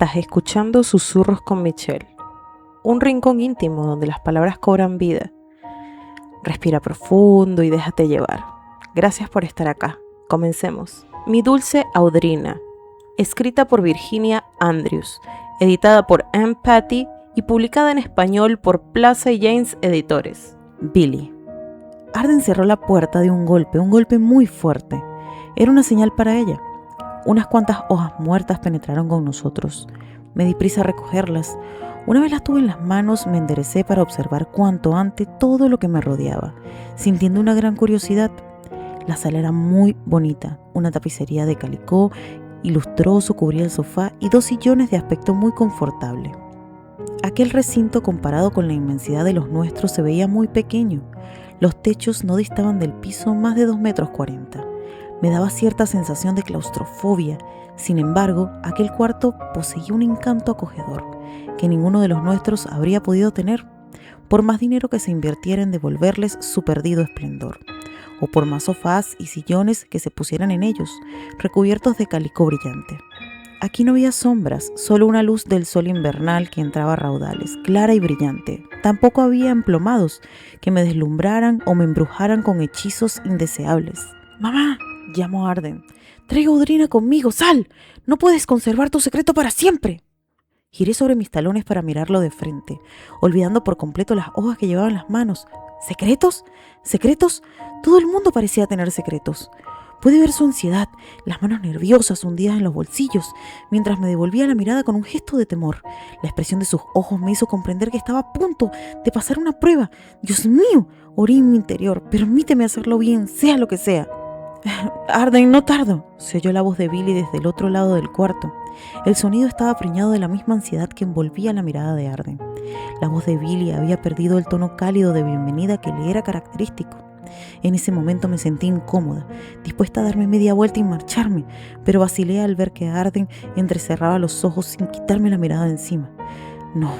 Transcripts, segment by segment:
Estás escuchando Susurros con Michelle, un rincón íntimo donde las palabras cobran vida. Respira profundo y déjate llevar. Gracias por estar acá. Comencemos. Mi dulce Audrina, escrita por Virginia Andrews, editada por Ann Patty y publicada en español por Plaza y James Editores. Billy. Arden cerró la puerta de un golpe muy fuerte. Era una señal para ella. Unas cuantas hojas muertas penetraron con nosotros. Me di prisa a recogerlas. Una vez las tuve en las manos, me enderecé para observar cuanto antes todo lo que me rodeaba, sintiendo una gran curiosidad. La sala era muy bonita. Una tapicería de calicó y lustroso cubría el sofá y 2 sillones de aspecto muy confortable. Aquel recinto, comparado con la inmensidad de los nuestros, se veía muy pequeño. Los techos no distaban del piso más de 2,40 metros. Me daba cierta sensación de claustrofobia. Sin embargo, aquel cuarto poseía un encanto acogedor que ninguno de los nuestros habría podido tener, por más dinero que se invirtiera en devolverles su perdido esplendor, o por más sofás y sillones que se pusieran en ellos, recubiertos de calicó brillante. Aquí no había sombras, solo una luz del sol invernal que entraba a raudales, clara y brillante. Tampoco había emplomados que me deslumbraran o me embrujaran con hechizos indeseables. ¡Mamá!, llamó Arden. ¡Traiga a Audrina conmigo! ¡Sal! ¡No puedes conservar tu secreto para siempre! Giré sobre mis talones para mirarlo de frente, olvidando por completo las hojas que llevaba en las manos. ¿Secretos? ¿Secretos? Todo el mundo parecía tener secretos. Pude ver su ansiedad, las manos nerviosas hundidas en los bolsillos, mientras me devolvía la mirada con un gesto de temor. La expresión de sus ojos me hizo comprender que estaba a punto de pasar una prueba. ¡Dios mío!, oré en mi interior. Permíteme hacerlo bien, sea lo que sea. Arden, no tardo, se oyó la voz de Billy desde el otro lado del cuarto. El sonido estaba preñado de la misma ansiedad que envolvía la mirada de Arden. La voz de Billy había perdido el tono cálido de bienvenida que le era característico. En ese momento me sentí incómoda, dispuesta a darme media vuelta y marcharme, pero vacilé al ver que Arden entrecerraba los ojos sin quitarme la mirada de encima. No,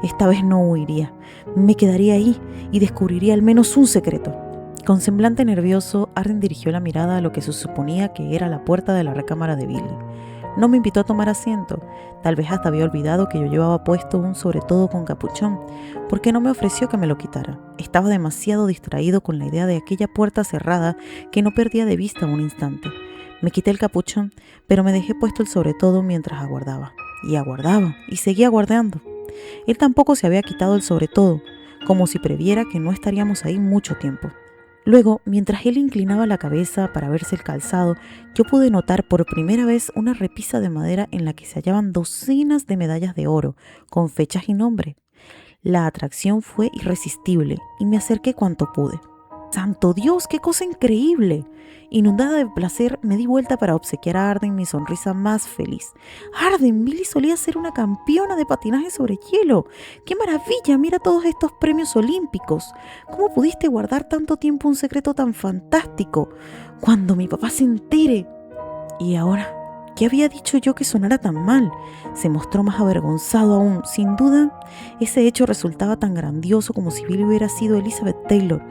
esta vez no huiría. Me quedaría ahí y descubriría al menos un secreto. Con semblante nervioso, Arden dirigió la mirada a lo que se suponía que era la puerta de la recámara de Billy. No me invitó a tomar asiento. Tal vez hasta había olvidado que yo llevaba puesto un sobretodo con capuchón, porque no me ofreció que me lo quitara. Estaba demasiado distraído con la idea de aquella puerta cerrada que no perdía de vista un instante. Me quité el capuchón, pero me dejé puesto el sobretodo mientras aguardaba. Y seguía aguardando. Él tampoco se había quitado el sobretodo, como si previera que no estaríamos ahí mucho tiempo. Luego, mientras él inclinaba la cabeza para verse el calzado, yo pude notar por primera vez una repisa de madera en la que se hallaban docenas de medallas de oro, con fechas y nombre. La atracción fue irresistible y me acerqué cuanto pude. ¡Santo Dios, qué cosa increíble! Inundada de placer, me di vuelta para obsequiar a Arden mi sonrisa más feliz. ¡Arden! Billy solía ser una campeona de patinaje sobre hielo. ¡Qué maravilla! Mira todos estos premios olímpicos. ¿Cómo pudiste guardar tanto tiempo un secreto tan fantástico? ¡Cuando mi papá se entere! Y ahora, ¿qué había dicho yo que sonara tan mal? Se mostró más avergonzado aún. Sin duda, ese hecho resultaba tan grandioso como si Billy hubiera sido Elizabeth Taylor.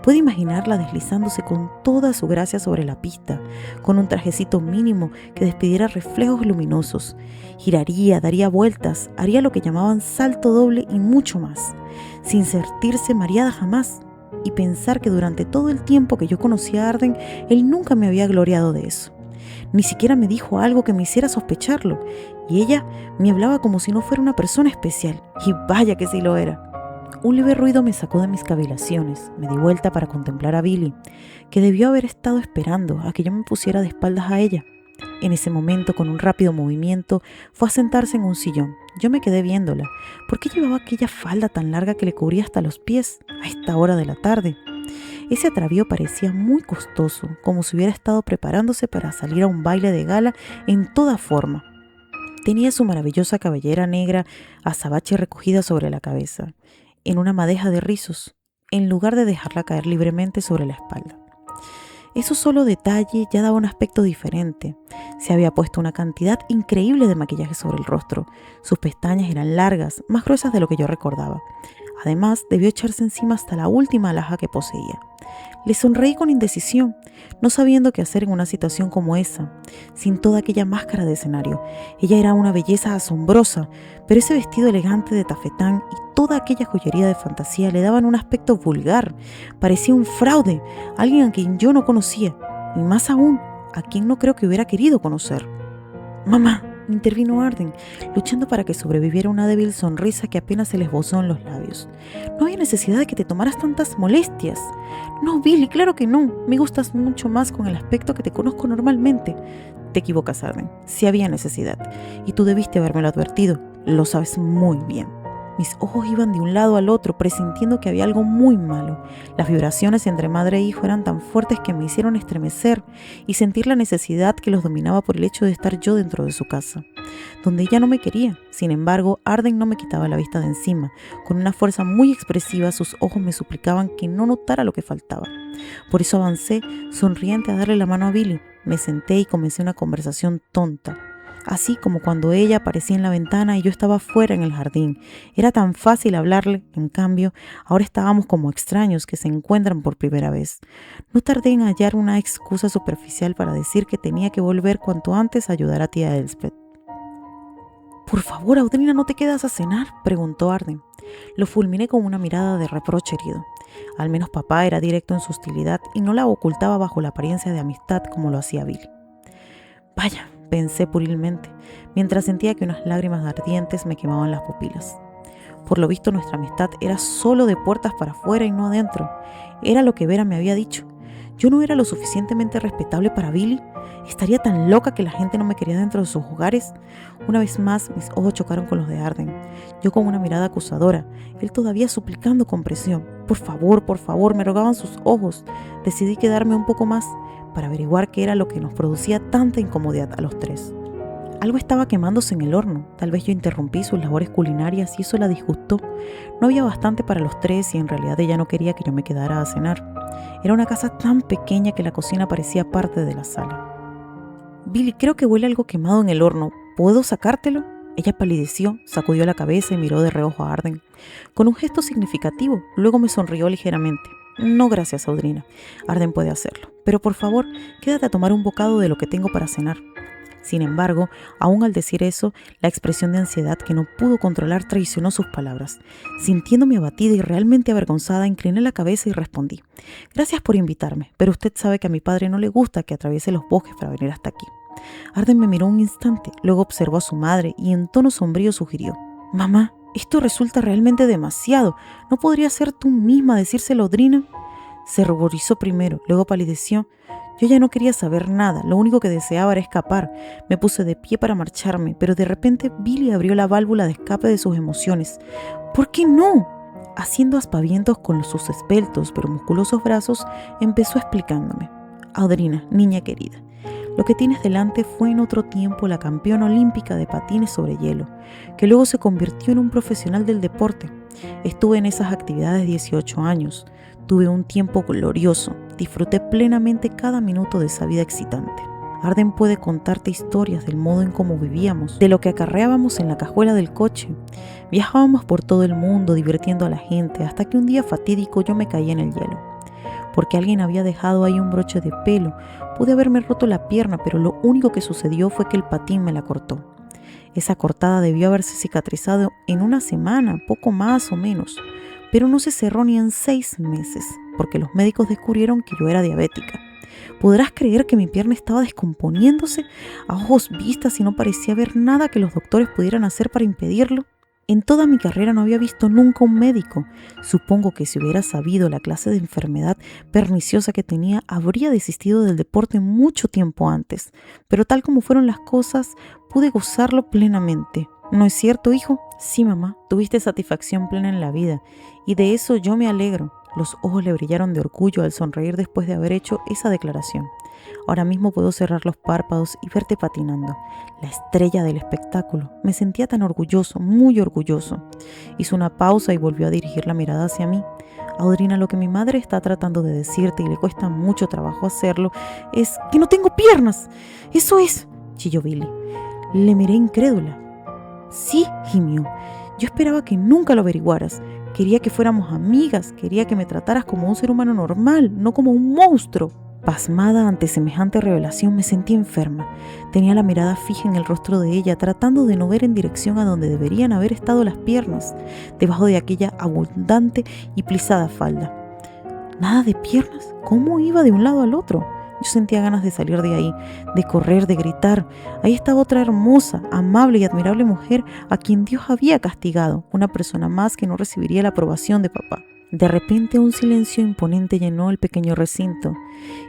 Pude imaginarla deslizándose con toda su gracia sobre la pista, con un trajecito mínimo que despidiera reflejos luminosos. Giraría, daría vueltas, haría lo que llamaban salto doble y mucho más, sin sentirse mareada jamás. Y pensar que durante todo el tiempo que yo conocía a Arden, él nunca me había gloriado de eso. Ni siquiera me dijo algo que me hiciera sospecharlo, y ella me hablaba como si no fuera una persona especial, y vaya que sí lo era. Un leve ruido me sacó de mis cavilaciones. Me di vuelta para contemplar a Billy, que debió haber estado esperando a que yo me pusiera de espaldas a ella. En ese momento, con un rápido movimiento, fue a sentarse en un sillón. Yo me quedé viéndola. ¿Por qué llevaba aquella falda tan larga que le cubría hasta los pies a esta hora de la tarde? Ese atavío parecía muy costoso, como si hubiera estado preparándose para salir a un baile de gala en toda forma. Tenía su maravillosa cabellera negra azabache recogida sobre la cabeza, en una madeja de rizos, en lugar de dejarla caer libremente sobre la espalda. Eso solo detalle ya daba un aspecto diferente. Se había puesto una cantidad increíble de maquillaje sobre el rostro. Sus pestañas eran largas, más gruesas de lo que yo recordaba. Además, debió echarse encima hasta la última alhaja que poseía. Le sonreí con indecisión, no sabiendo qué hacer en una situación como esa, sin toda aquella máscara de escenario. Ella era una belleza asombrosa, pero ese vestido elegante de tafetán y toda aquella joyería de fantasía le daban un aspecto vulgar. Parecía un fraude, alguien a quien yo no conocía, y más aún, a quien no creo que hubiera querido conocer. «Mamá», intervino Arden, luchando para que sobreviviera una débil sonrisa que apenas se le esbozó en los labios. «No había necesidad de que te tomaras tantas molestias». «No, Billy, claro que no. Me gustas mucho más con el aspecto que te conozco normalmente». «Te equivocas, Arden. Sí había necesidad. Y tú debiste habérmelo advertido. Lo sabes muy bien». Mis ojos iban de un lado al otro, presintiendo que había algo muy malo. Las vibraciones entre madre e hijo eran tan fuertes que me hicieron estremecer y sentir la necesidad que los dominaba por el hecho de estar yo dentro de su casa, donde ella no me quería. Sin embargo, Arden no me quitaba la vista de encima. Con una fuerza muy expresiva, sus ojos me suplicaban que no notara lo que faltaba. Por eso avancé, sonriente, a darle la mano a Billy. Me senté y comencé una conversación tonta, así como cuando ella aparecía en la ventana y yo estaba fuera en el jardín. Era tan fácil hablarle, en cambio, ahora estábamos como extraños que se encuentran por primera vez. No tardé en hallar una excusa superficial para decir que tenía que volver cuanto antes a ayudar a tía Elspeth. «Por favor, Audrina, ¿no te quedas a cenar?», preguntó Arden. Lo fulminé con una mirada de reproche herido. Al menos papá era directo en su hostilidad y no la ocultaba bajo la apariencia de amistad como lo hacía Billy. «Vaya», pensé puerilmente, mientras sentía que unas lágrimas ardientes me quemaban las pupilas. Por lo visto, nuestra amistad era solo de puertas para afuera y no adentro. Era lo que Vera me había dicho. ¿Yo no era lo suficientemente respetable para Billy? ¿Estaría tan loca que la gente no me quería dentro de sus hogares? Una vez más, mis ojos chocaron con los de Arden. Yo con una mirada acusadora, él todavía suplicando con presión. Por favor, me rogaban sus ojos. Decidí quedarme un poco más para averiguar qué era lo que nos producía tanta incomodidad a los tres. Algo estaba quemándose en el horno. Tal vez yo interrumpí sus labores culinarias y eso la disgustó. No había bastante para los tres y en realidad ella no quería que yo me quedara a cenar. Era una casa tan pequeña que la cocina parecía parte de la sala. «Billy, creo que huele algo quemado en el horno. ¿Puedo sacártelo?». Ella palideció, sacudió la cabeza y miró de reojo a Arden, con un gesto significativo. Luego me sonrió ligeramente. «No, gracias, Audrina. Arden puede hacerlo. Pero por favor, quédate a tomar un bocado de lo que tengo para cenar». Sin embargo, aún al decir eso, la expresión de ansiedad que no pudo controlar traicionó sus palabras. Sintiéndome abatida y realmente avergonzada, incliné la cabeza y respondí: «Gracias por invitarme, pero usted sabe que a mi padre no le gusta que atraviese los bosques para venir hasta aquí». Arden me miró un instante, luego observó a su madre y en tono sombrío sugirió: «Mamá, esto resulta realmente demasiado. ¿No podrías ser tú misma decírselo a Audrina?». Se ruborizó primero, luego palideció. Yo ya no quería saber nada, lo único que deseaba era escapar. Me puse de pie para marcharme, pero de repente Billy abrió la válvula de escape de sus emociones. «¿Por qué no?». Haciendo aspavientos con sus esbeltos pero musculosos brazos, empezó explicándome: «Audrina, niña querida, lo que tienes delante fue en otro tiempo la campeona olímpica de patines sobre hielo, que luego se convirtió en un profesional del deporte. Estuve en esas actividades 18 años. Tuve un tiempo glorioso. Disfruté plenamente cada minuto de esa vida excitante. Arden puede contarte historias del modo en cómo vivíamos, de lo que acarreábamos en la cajuela del coche. Viajábamos por todo el mundo divirtiendo a la gente, hasta que un día fatídico yo me caí en el hielo. Porque alguien había dejado ahí un broche de pelo. Pude haberme roto la pierna, pero lo único que sucedió fue que el patín me la cortó. Esa cortada debió haberse cicatrizado en una semana, poco más o menos, pero no se cerró ni en 6 meses, porque los médicos descubrieron que yo era diabética. ¿Podrás creer que mi pierna estaba descomponiéndose a ojos vistas y no parecía haber nada que los doctores pudieran hacer para impedirlo? En toda mi carrera no había visto nunca un médico. Supongo que si hubiera sabido la clase de enfermedad perniciosa que tenía, habría desistido del deporte mucho tiempo antes. Pero tal como fueron las cosas, pude gozarlo plenamente. ¿No es cierto, hijo? Sí, mamá, tuviste satisfacción plena en la vida, y de eso yo me alegro. Los ojos le brillaron de orgullo al sonreír después de haber hecho esa declaración. Ahora mismo puedo cerrar los párpados y verte patinando, la estrella del espectáculo. Me sentía tan orgulloso, muy orgulloso. Hizo una pausa y volvió a dirigir la mirada hacia mí. Audrina, lo que mi madre está tratando de decirte, y le cuesta mucho trabajo hacerlo, es que no tengo piernas. Eso es, chilló Billy. Le miré incrédula. Sí, gimió. Yo esperaba que nunca lo averiguaras. Quería que fuéramos amigas, quería que me trataras como un ser humano normal, no como un monstruo. Pasmada ante semejante revelación me sentí enferma. Tenía la mirada fija en el rostro de ella, tratando de no ver en dirección a donde deberían haber estado las piernas, debajo de aquella abundante y plisada falda. Nada de piernas. ¿Cómo iba de un lado al otro? Yo sentía ganas de salir de ahí, de correr, de gritar. Ahí estaba otra hermosa, amable y admirable mujer a quien Dios había castigado, una persona más que no recibiría la aprobación de papá. De repente un silencio imponente llenó el pequeño recinto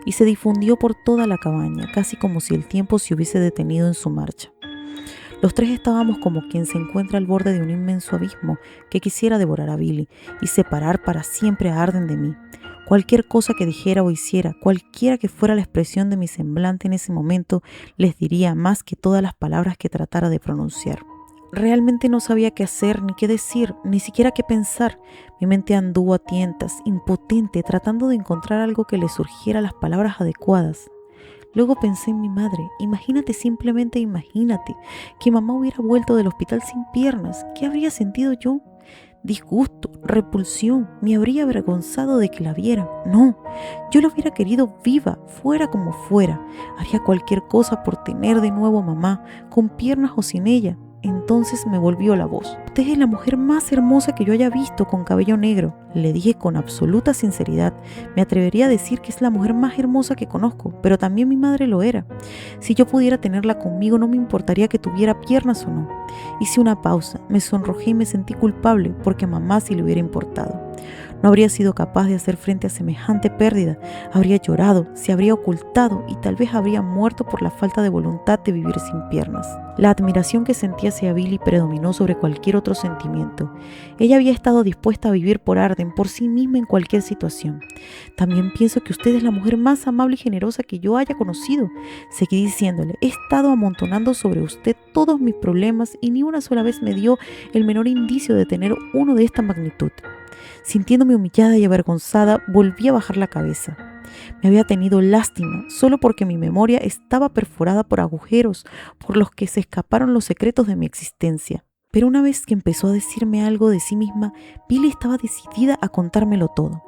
y se difundió por toda la cabaña, casi como si el tiempo se hubiese detenido en su marcha. Los tres estábamos como quien se encuentra al borde de un inmenso abismo que quisiera devorar a Billy y separar para siempre a Arden de mí. Cualquier cosa que dijera o hiciera, cualquiera que fuera la expresión de mi semblante en ese momento, les diría más que todas las palabras que tratara de pronunciar. Realmente no sabía qué hacer, ni qué decir, ni siquiera qué pensar. Mi mente anduvo a tientas, impotente, tratando de encontrar algo que le surgiera las palabras adecuadas. Luego pensé en mi madre. Simplemente imagínate, que mamá hubiera vuelto del hospital sin piernas. ¿Qué habría sentido yo? Disgusto, repulsión, me habría avergonzado de que la viera. No, yo la hubiera querido viva, fuera como fuera. Haría cualquier cosa por tener de nuevo a mamá, con piernas o sin ella. Entonces me volvió la voz. Usted es la mujer más hermosa que yo haya visto con cabello negro, le dije con absoluta sinceridad. Me atrevería a decir que es la mujer más hermosa que conozco, pero también mi madre lo era. Si yo pudiera tenerla conmigo, no me importaría que tuviera piernas o no. Hice una pausa, me sonrojé y me sentí culpable porque a mamá sí le hubiera importado. No habría sido capaz de hacer frente a semejante pérdida. Habría llorado, se habría ocultado y tal vez habría muerto por la falta de voluntad de vivir sin piernas. La admiración que sentía hacia Billy predominó sobre cualquier otro sentimiento. Ella había estado dispuesta a vivir por Arden, por sí misma en cualquier situación. También pienso que usted es la mujer más amable y generosa que yo haya conocido. Seguí diciéndole, he estado amontonando sobre usted todos mis problemas y ni una sola vez me dio el menor indicio de tener uno de esta magnitud. Sintiéndome humillada y avergonzada, volví a bajar la cabeza. Me había tenido lástima, solo porque mi memoria estaba perforada por agujeros por los que se escaparon los secretos de mi existencia. Pero una vez que empezó a decirme algo de sí misma, Billy estaba decidida a contármelo todo.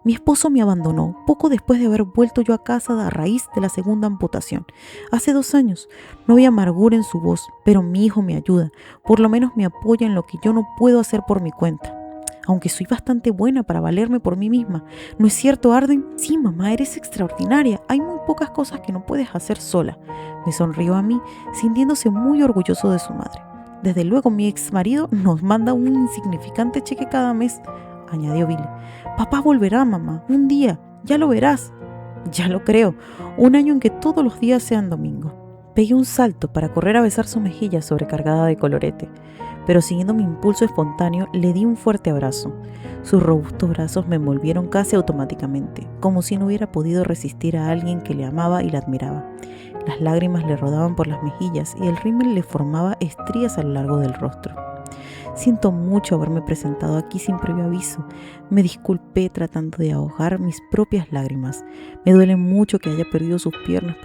Mi esposo me abandonó poco después de haber vuelto yo a casa a raíz de la segunda amputación. Hace 2 años. No había amargura en su voz, pero mi hijo me ayuda, por lo menos me apoya en lo que yo no puedo hacer por mi cuenta. Aunque soy bastante buena para valerme por mí misma. ¿No es cierto, Arden? Sí, mamá, eres extraordinaria. Hay muy pocas cosas que no puedes hacer sola. Me sonrió a mí, sintiéndose muy orgulloso de su madre. Desde luego, mi ex marido nos manda un insignificante cheque cada mes, añadió Billy. Papá volverá, mamá, un día. Ya lo verás. Ya lo creo. Un año en que todos los días sean domingo. Pegué un salto para correr a besar su mejilla sobrecargada de colorete, pero siguiendo mi impulso espontáneo, le di un fuerte abrazo. Sus robustos brazos me envolvieron casi automáticamente, como si no hubiera podido resistir a alguien que le amaba y la admiraba. Las lágrimas le rodaban por las mejillas y el rímel le formaba estrías a lo largo del rostro. Siento mucho haberme presentado aquí sin previo aviso. Me disculpé tratando de ahogar mis propias lágrimas. Me duele mucho que haya perdido sus piernas,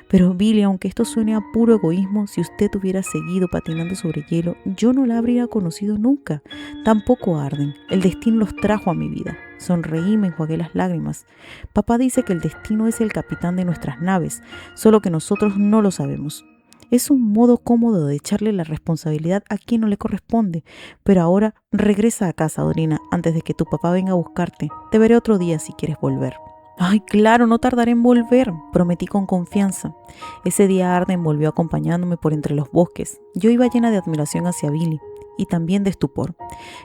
pero Billy, aunque esto suene a puro egoísmo, si usted hubiera seguido patinando sobre hielo, yo no la habría conocido nunca. Tampoco Arden. El destino los trajo a mi vida. Sonreí y me enjuagué las lágrimas. Papá dice que el destino es el capitán de nuestras naves, solo que nosotros no lo sabemos. Es un modo cómodo de echarle la responsabilidad a quien no le corresponde. Pero ahora regresa a casa, Dorina, antes de que tu papá venga a buscarte. Te veré otro día si quieres volver. Ay, claro, no tardaré en volver, prometí con confianza. Ese día Arden volvió acompañándome por entre los bosques. Yo iba llena de admiración hacia Billy y también de estupor.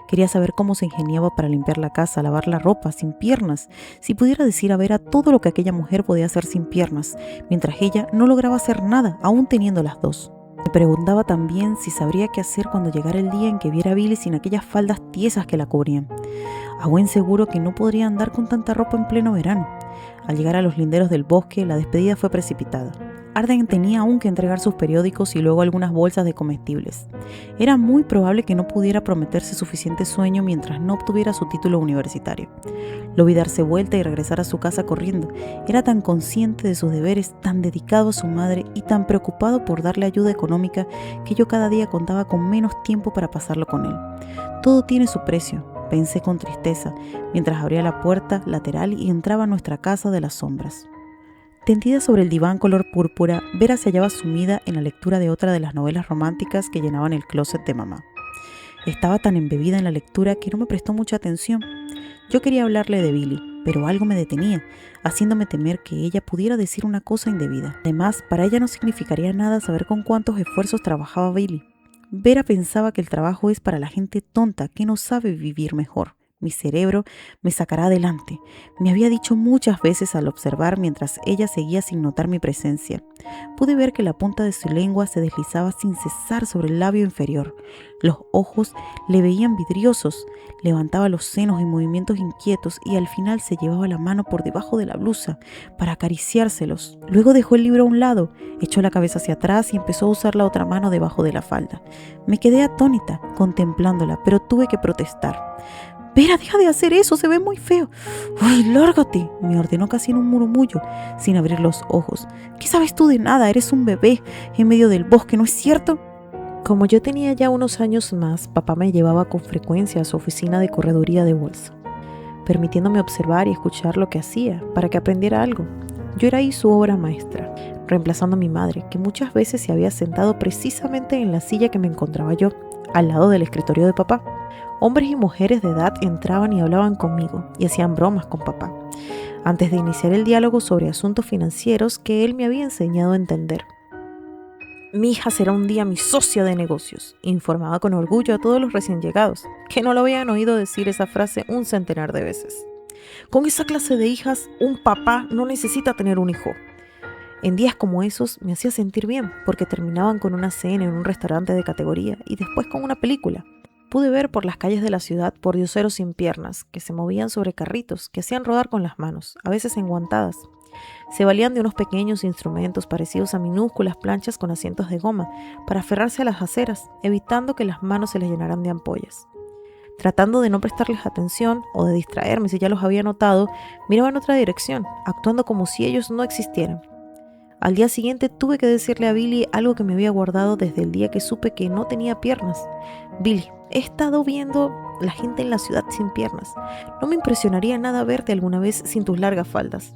Quería saber cómo se ingeniaba para limpiar la casa, lavar la ropa, sin piernas. Si pudiera decir a Vera todo lo que aquella mujer podía hacer sin piernas, mientras ella no lograba hacer nada, aún teniendo las dos. Me preguntaba también si sabría qué hacer cuando llegara el día en que viera a Billy sin aquellas faldas tiesas que la cubrían. A buen seguro que no podría andar con tanta ropa en pleno verano. Al llegar a los linderos del bosque, la despedida fue precipitada. Arden tenía aún que entregar sus periódicos y luego algunas bolsas de comestibles. Era muy probable que no pudiera prometerse suficiente sueño mientras no obtuviera su título universitario. Lo vi darse vuelta y regresar a su casa corriendo. Era tan consciente de sus deberes, tan dedicado a su madre y tan preocupado por darle ayuda económica que yo cada día contaba con menos tiempo para pasarlo con él. Todo tiene su precio, pensé con tristeza, mientras abría la puerta lateral y entraba a nuestra casa de las sombras. Tendida sobre el diván color púrpura, Vera se hallaba sumida en la lectura de otra de las novelas románticas que llenaban el closet de mamá. Estaba tan embebida en la lectura que no me prestó mucha atención. Yo quería hablarle de Billy, pero algo me detenía, haciéndome temer que ella pudiera decir una cosa indebida. Además, para ella no significaría nada saber con cuántos esfuerzos trabajaba Billy. Vera pensaba que el trabajo es para la gente tonta que no sabe vivir mejor. Mi cerebro me sacará adelante, me había dicho muchas veces al observar mientras ella seguía sin notar mi presencia. Pude ver que la punta de su lengua se deslizaba sin cesar sobre el labio inferior. Los ojos le veían vidriosos, levantaba los senos en movimientos inquietos y al final se llevaba la mano por debajo de la blusa para acariciárselos. Luego dejó el libro a un lado, echó la cabeza hacia atrás y empezó a usar la otra mano debajo de la falda. Me quedé atónita contemplándola, pero tuve que protestar. «Vera, deja de hacer eso, se ve muy feo». «Uy, lárgate», me ordenó casi en un murmullo, sin abrir los ojos. «¿Qué sabes tú de nada? Eres un bebé en medio del bosque, ¿no es cierto?». Como yo tenía ya unos años más, papá me llevaba con frecuencia a su oficina de correduría de bolsa, permitiéndome observar y escuchar lo que hacía para que aprendiera algo. Yo era ahí su obra maestra, reemplazando a mi madre, que muchas veces se había sentado precisamente en la silla que me encontraba yo, al lado del escritorio de papá. Hombres y mujeres de edad entraban y hablaban conmigo y hacían bromas con papá, antes de iniciar el diálogo sobre asuntos financieros que él me había enseñado a entender. «Mi hija será un día mi socia de negocios», informaba con orgullo a todos los recién llegados, que no lo habían oído decir esa frase un centenar de veces. «Con esa clase de hijas, un papá no necesita tener un hijo». En días como esos me hacía sentir bien, porque terminaban con una cena en un restaurante de categoría y después con una película. Pude ver por las calles de la ciudad pordioseros sin piernas, que se movían sobre carritos, que hacían rodar con las manos, a veces enguantadas. Se valían de unos pequeños instrumentos parecidos a minúsculas planchas con asientos de goma, para aferrarse a las aceras, evitando que las manos se les llenaran de ampollas. Tratando de no prestarles atención o de distraerme si ya los había notado, miraba en otra dirección, actuando como si ellos no existieran. Al día siguiente tuve que decirle a Billy algo que me había guardado desde el día que supe que no tenía piernas. «Billy, he estado viendo la gente en la ciudad sin piernas. No me impresionaría nada verte alguna vez sin tus largas faldas».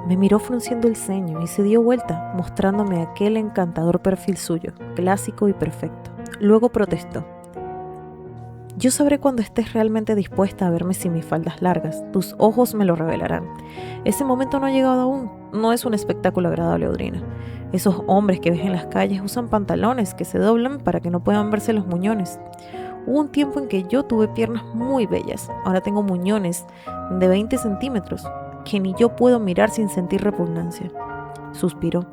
Me miró frunciendo el ceño y se dio vuelta, mostrándome aquel encantador perfil suyo, clásico y perfecto. Luego protestó. «Yo sabré cuando estés realmente dispuesta a verme sin mis faldas largas. Tus ojos me lo revelarán. Ese momento no ha llegado aún. No es un espectáculo agradable, Audrina. Esos hombres que ves en las calles usan pantalones que se doblan para que no puedan verse los muñones. Hubo un tiempo en que yo tuve piernas muy bellas. Ahora tengo muñones de 20 centímetros que ni yo puedo mirar sin sentir repugnancia». Suspiró,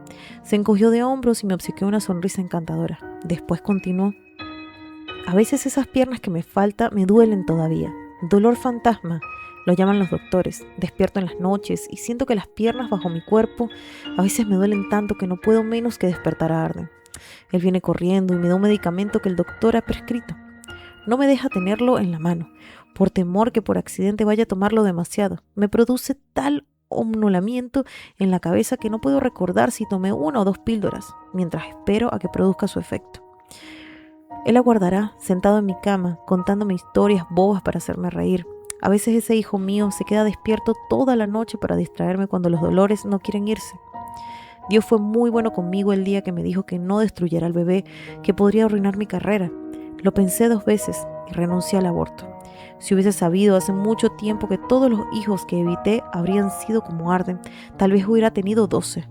se encogió de hombros y me obsequió una sonrisa encantadora. Después continuó. «A veces esas piernas que me faltan me duelen todavía. Dolor fantasma, lo llaman los doctores. Despierto en las noches y siento que las piernas bajo mi cuerpo a veces me duelen tanto que no puedo menos que despertar a Arden. Él viene corriendo y me da un medicamento que el doctor ha prescrito. No me deja tenerlo en la mano, por temor que por accidente vaya a tomarlo demasiado. Me produce tal omnulamiento en la cabeza que no puedo recordar si tomé 1 o 2 píldoras, mientras espero a que produzca su efecto. Él aguardará, sentado en mi cama, contándome historias bobas para hacerme reír. A veces ese hijo mío se queda despierto toda la noche para distraerme cuando los dolores no quieren irse. Dios fue muy bueno conmigo el día que me dijo que no destruyera al bebé, que podría arruinar mi carrera. Lo pensé 2 veces y renuncié al aborto. Si hubiese sabido hace mucho tiempo que todos los hijos que evité habrían sido como Arden, tal vez hubiera tenido 12.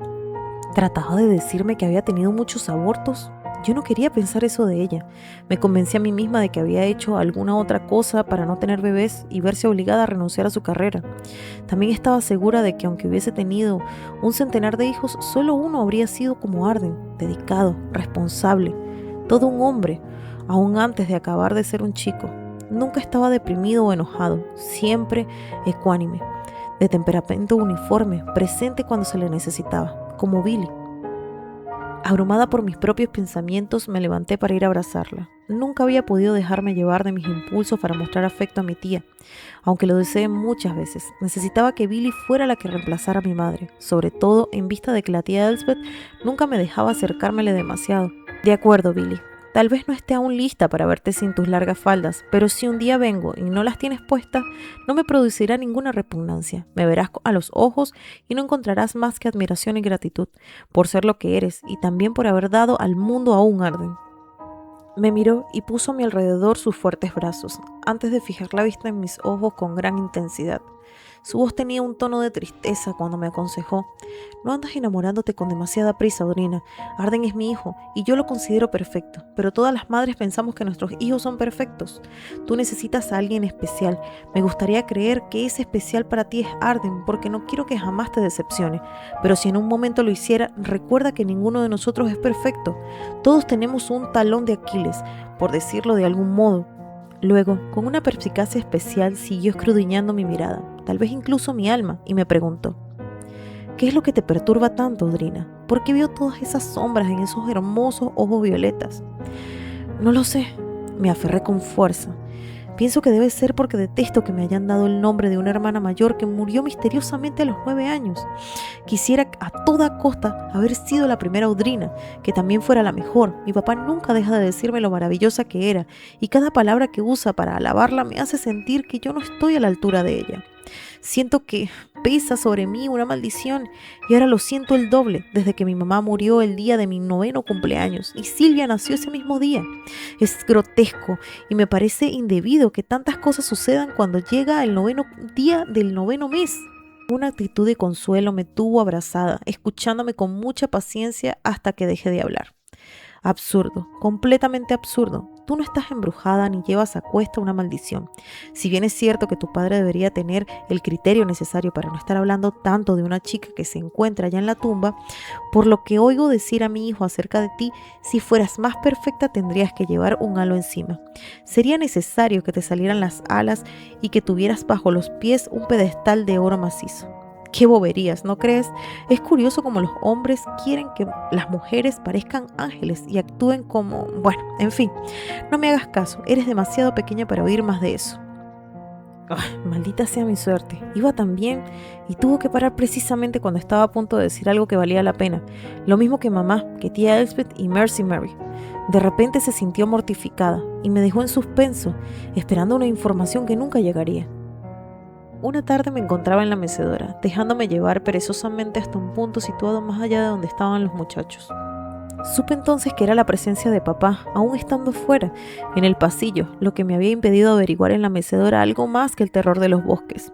¿Trataba de decirme que había tenido muchos abortos? Yo no quería pensar eso de ella. Me convencí a mí misma de que había hecho alguna otra cosa para no tener bebés y verse obligada a renunciar a su carrera. También estaba segura de que aunque hubiese tenido un centenar de hijos, solo uno habría sido como Arden, dedicado, responsable, todo un hombre, aún antes de acabar de ser un chico. Nunca estaba deprimido o enojado, siempre ecuánime, de temperamento uniforme, presente cuando se le necesitaba, como Billy. Abrumada por mis propios pensamientos, me levanté para ir a abrazarla. Nunca había podido dejarme llevar de mis impulsos para mostrar afecto a mi tía, aunque lo deseé muchas veces. Necesitaba que Billy fuera la que reemplazara a mi madre, sobre todo en vista de que la tía Elsbeth nunca me dejaba acercármele demasiado. «De acuerdo, Billy. Tal vez no esté aún lista para verte sin tus largas faldas, pero si un día vengo y no las tienes puestas, no me producirá ninguna repugnancia. Me verás a los ojos y no encontrarás más que admiración y gratitud por ser lo que eres y también por haber dado al mundo a un Arden. Me miró y puso a mi alrededor sus fuertes brazos, antes de fijar la vista en mis ojos con gran intensidad. Su voz tenía un tono de tristeza cuando me aconsejó: no andas enamorándote con demasiada prisa, Audrina. Arden es mi hijo y yo lo considero perfecto, pero todas las madres pensamos que nuestros hijos son perfectos. Tú necesitas a alguien especial. Me gustaría creer que ese especial para ti es Arden, porque no quiero que jamás te decepcione. Pero si en un momento lo hiciera, recuerda que ninguno de nosotros es perfecto. Todos tenemos un talón de Aquiles, por decirlo de algún modo. Luego, con una perspicacia especial, siguió escudriñando mi mirada, tal vez incluso mi alma, y me preguntó: ¿qué es lo que te perturba tanto, Audrina? ¿Por qué veo todas esas sombras en esos hermosos ojos violetas? No lo sé, me aferré con fuerza. Pienso que debe ser porque detesto que me hayan dado el nombre de una hermana mayor que murió misteriosamente a los 9 años. Quisiera a toda costa haber sido la primera Audrina, que también fuera la mejor. Mi papá nunca deja de decirme lo maravillosa que era, y cada palabra que usa para alabarla me hace sentir que yo no estoy a la altura de ella. Siento que pesa sobre mí una maldición y ahora lo siento el doble desde que mi mamá murió el día de mi 9º cumpleaños y Silvia nació ese mismo día. Es grotesco y me parece indebido que tantas cosas sucedan cuando llega el 9º día del 9º mes. Una actitud de consuelo me tuvo abrazada, escuchándome con mucha paciencia hasta que dejé de hablar. Absurdo, completamente absurdo. Tú no estás embrujada ni llevas a cuesta una maldición. Si bien es cierto que tu padre debería tener el criterio necesario para no estar hablando tanto de una chica que se encuentra ya en la tumba, por lo que oigo decir a mi hijo acerca de ti, si fueras más perfecta tendrías que llevar un halo encima. Sería necesario que te salieran las alas y que tuvieras bajo los pies un pedestal de oro macizo. Qué boberías, ¿no crees? Es curioso cómo los hombres quieren que las mujeres parezcan ángeles y actúen como... Bueno, en fin, no me hagas caso, eres demasiado pequeña para oír más de eso. Maldita sea mi suerte, iba tan bien y tuvo que parar precisamente cuando estaba a punto de decir algo que valía la pena. Lo mismo que mamá, que tía Elspeth y Mercy Mary. De repente se sintió mortificada y me dejó en suspenso, esperando una información que nunca llegaría. Una tarde me encontraba en la mecedora, dejándome llevar perezosamente hasta un punto situado más allá de donde estaban los muchachos. Supe entonces que era la presencia de papá, aún estando fuera, en el pasillo, lo que me había impedido averiguar en la mecedora algo más que el terror de los bosques.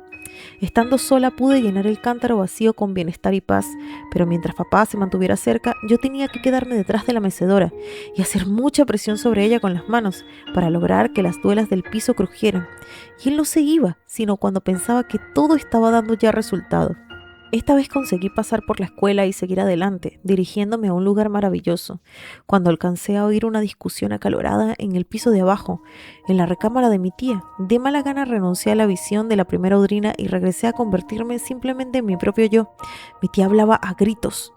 Estando sola pude llenar el cántaro vacío con bienestar y paz, pero mientras papá se mantuviera cerca, yo tenía que quedarme detrás de la mecedora y hacer mucha presión sobre ella con las manos para lograr que las duelas del piso crujieran. Y él no se iba, sino cuando pensaba que todo estaba dando ya resultado. Esta vez conseguí pasar por la escuela y seguir adelante, dirigiéndome a un lugar maravilloso, cuando alcancé a oír una discusión acalorada en el piso de abajo, en la recámara de mi tía. De mala gana renuncié a la visión de la primera Audrina y regresé a convertirme simplemente en mi propio yo. Mi tía hablaba a gritos.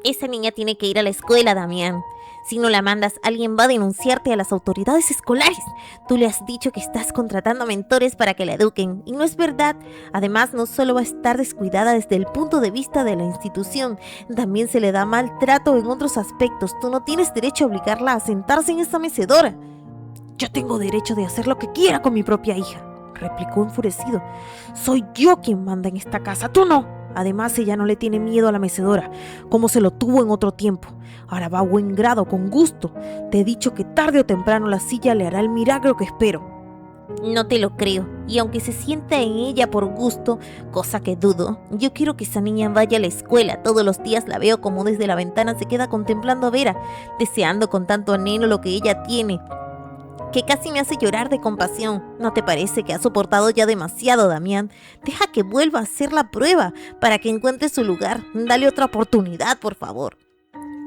Esa niña tiene que ir a la escuela, Damián. Si no la mandas, alguien va a denunciarte a las autoridades escolares. Tú le has dicho que estás contratando mentores para que la eduquen, y no es verdad. Además, no solo va a estar descuidada desde el punto de vista de la institución, también se le da maltrato en otros aspectos. Tú no tienes derecho a obligarla a sentarse en esa mecedora. Yo tengo derecho de hacer lo que quiera con mi propia hija, replicó enfurecido. Soy yo quien manda en esta casa, tú no. Además, ella no le tiene miedo a la mecedora, como se lo tuvo en otro tiempo. Ahora va a buen grado, con gusto. Te he dicho que tarde o temprano la silla le hará el milagro que espero. No te lo creo, y aunque se sienta en ella por gusto, cosa que dudo, yo quiero que esa niña vaya a la escuela. Todos los días la veo como desde la ventana se queda contemplando a Vera, deseando con tanto anhelo lo que ella tiene, que casi me hace llorar de compasión. ¿No te parece que ha soportado ya demasiado, Damián? Deja que vuelva a hacer la prueba para que encuentre su lugar. Dale otra oportunidad, por favor.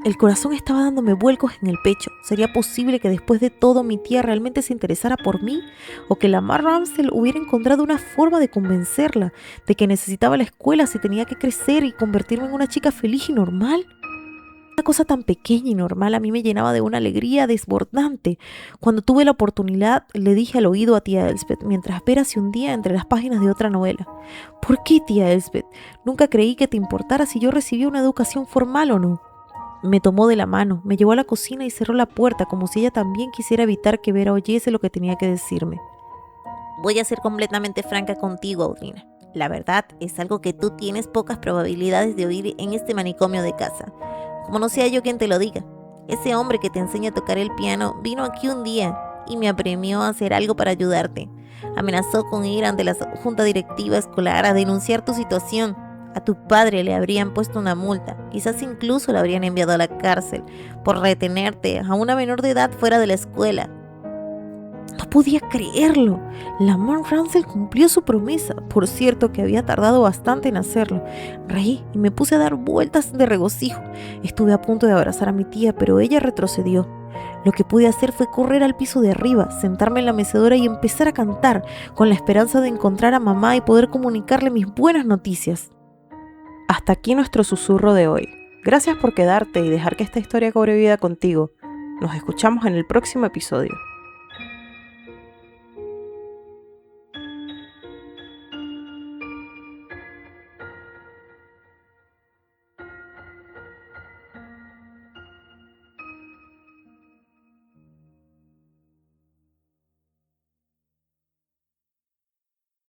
El corazón estaba dándome vuelcos en el pecho. ¿Sería posible que después de todo mi tía realmente se interesara por mí? ¿O que Lamar Ramsdell hubiera encontrado una forma de convencerla de que necesitaba la escuela si tenía que crecer y convertirme en una chica feliz y normal? Una cosa tan pequeña y normal a mí me llenaba de una alegría desbordante. Cuando tuve la oportunidad, le dije al oído a tía Elspeth, mientras Vera se hundía entre las páginas de otra novela. ¿Por qué, tía Elspeth? Nunca creí que te importara si yo recibía una educación formal o no. Me tomó de la mano, me llevó a la cocina y cerró la puerta como si ella también quisiera evitar que Vera oyese lo que tenía que decirme. Voy a ser completamente franca contigo, Audrina. La verdad es algo que tú tienes pocas probabilidades de oír en este manicomio de casa. Como no sea yo quien te lo diga. Ese hombre que te enseña a tocar el piano vino aquí un día y me apremió a hacer algo para ayudarte. Amenazó con ir ante la junta directiva escolar a denunciar tu situación. A tu padre le habrían puesto una multa, quizás incluso le habrían enviado a la cárcel por retenerte a una menor de edad fuera de la escuela. No podía creerlo. Lamont Ransell cumplió su promesa. Por cierto, que había tardado bastante en hacerlo. Reí y me puse a dar vueltas de regocijo. Estuve a punto de abrazar a mi tía, pero ella retrocedió. Lo que pude hacer fue correr al piso de arriba, sentarme en la mecedora y empezar a cantar, con la esperanza de encontrar a mamá y poder comunicarle mis buenas noticias. Hasta aquí nuestro susurro de hoy. Gracias por quedarte y dejar que esta historia cobre vida contigo. Nos escuchamos en el próximo episodio.